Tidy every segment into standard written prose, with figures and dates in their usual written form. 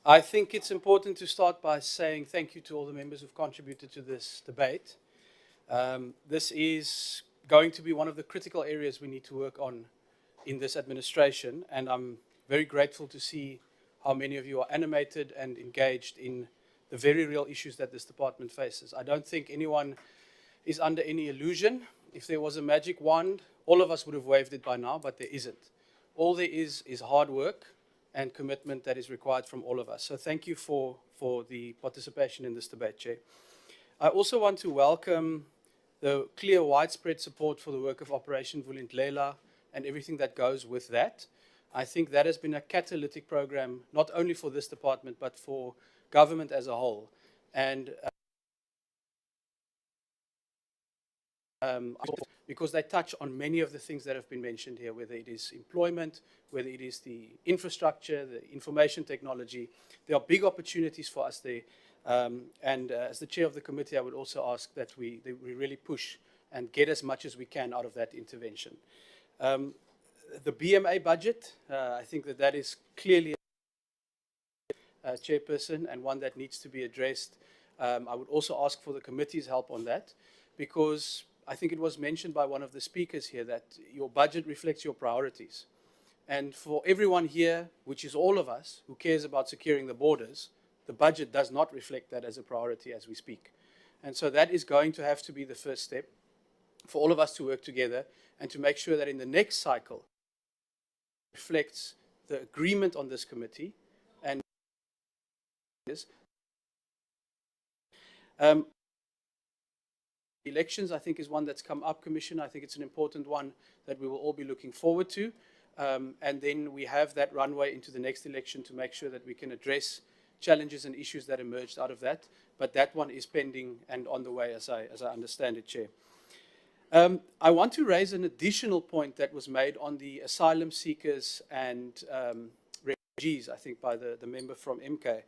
I think it's important to start by saying thank you to all the members who've contributed to this debate. This is going to be one of the critical areas we need to work on in this administration, and I'm very grateful to see how many of you are animated and engaged in the very real issues that this department faces. I don't think anyone is under any illusion. If there was a magic wand, all of us would have waved it by now, but there isn't. All there is hard work and commitment that is required from all of us. So thank you for the participation in this debate, Chair. I also want to welcome the clear widespread support for the work of Operation Vulindlela and everything that goes with that. I think that has been a catalytic program, not only for this department, but for government as a whole. And because they touch on many of the things that have been mentioned here, whether it is employment, whether it is the infrastructure, the information technology. There are big opportunities for us there. As the chair of the committee, I would also ask that we really push and get as much as we can out of that intervention. The BMA budget, I think that is clearly a chairperson and one that needs to be addressed. I would also ask for the committee's help on that, because I think it was mentioned by one of the speakers here that your budget reflects your priorities. And for everyone here, which is all of us, who cares about securing the borders, the budget does not reflect that as a priority as we speak. And so that is going to have to be the first step for all of us to work together and to make sure that in the next cycle reflects the agreement on this committee. And elections, I think, is one that's come up, Commissioner. I think it's an important one that we will all be looking forward to. And then we have that runway into the next election to make sure that we can address challenges and issues that emerged out of that. But that one is pending and on the way, as I understand it, Chair. I want to raise an additional point that was made on the asylum seekers and refugees, I think, by the member from MK.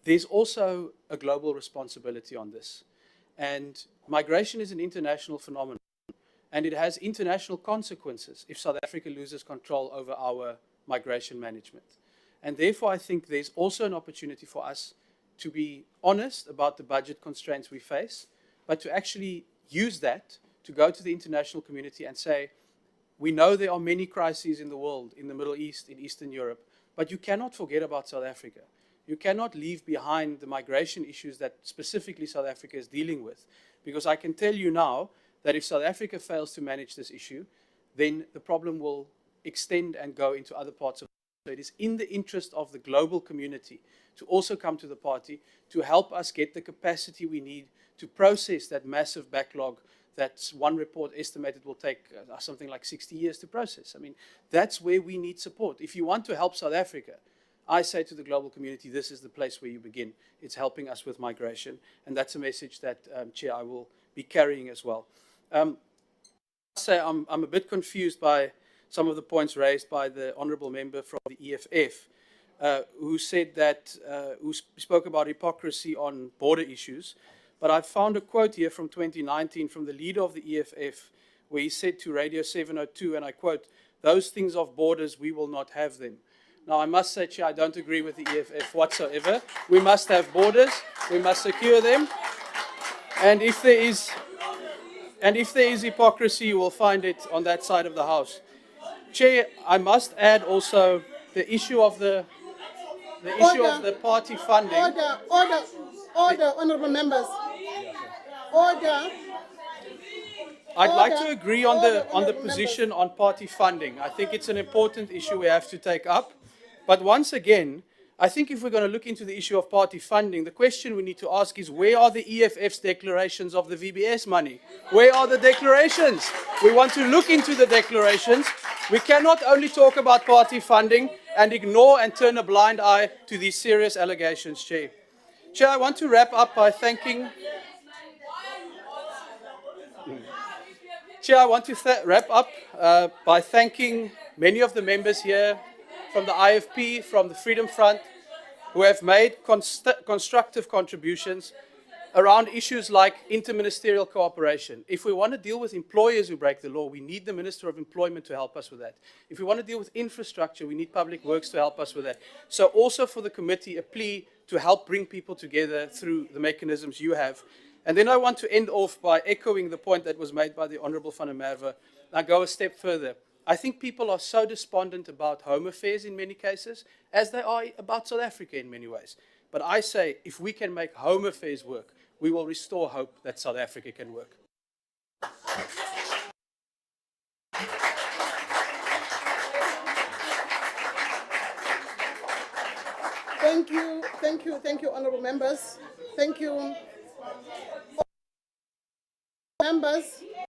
There's also a global responsibility on this. And migration is an international phenomenon, and it has international consequences if South Africa loses control over our migration management. And therefore, I think there's also an opportunity for us to be honest about the budget constraints we face, but to actually use that to go to the international community and say, we know there are many crises in the world, in the Middle East, in Eastern Europe, but you cannot forget about South Africa. You cannot leave behind the migration issues that specifically South Africa is dealing with. Because I can tell you now that if South Africa fails to manage this issue, then the problem will extend and go into other parts of the world. So it is in the interest of the global community to also come to the party to help us get the capacity we need to process that massive backlog that one report estimated will take something like 60 years to process. I mean, that's where we need support. If you want to help South Africa, I say to the global community, this is the place where you begin. It's helping us with migration, and that's a message that, Chair, I will be carrying as well. I'm a bit confused by some of the points raised by the honourable member from the EFF, who said that, who spoke about hypocrisy on border issues. But I found a quote here from 2019 from the leader of the EFF, where he said to Radio 702, and I quote, "Those things of borders, we will not have them." Now, I must say, Chair, I don't agree with the EFF whatsoever. We must have borders. We must secure them. And if there is hypocrisy, you will find it on that side of the House. Chair, I must add also the issue of the party funding. Order, honourable members. Order. I'd like to agree on the position on party funding. I think it's an important issue we have to take up. But once again, I think if we're going to look into the issue of party funding, the question we need to ask is, where are the EFF's declarations of the VBS money? Where are the declarations? We want to look into the declarations. We cannot only talk about party funding and ignore and turn a blind eye to these serious allegations, Chair. Chair, I want to wrap up by thanking... Chair, I want to wrap up by thanking many of the members here from the IFP, from the Freedom Front, who have made constructive contributions. around issues like interministerial cooperation. If we want to deal with employers who break the law, we need the Minister of Employment to help us with that. If we want to deal with infrastructure, we need Public Works to help us with that. So also for the committee, a plea to help bring people together through the mechanisms you have. And then I want to end off by echoing the point that was made by the Honourable Van der Merwe. I go a step further. I think people are so despondent about Home Affairs in many cases, as they are about South Africa in many ways. But I say, if we can make Home Affairs work, we will restore hope that South Africa can work. Thank you, honourable members. Thank you. Members.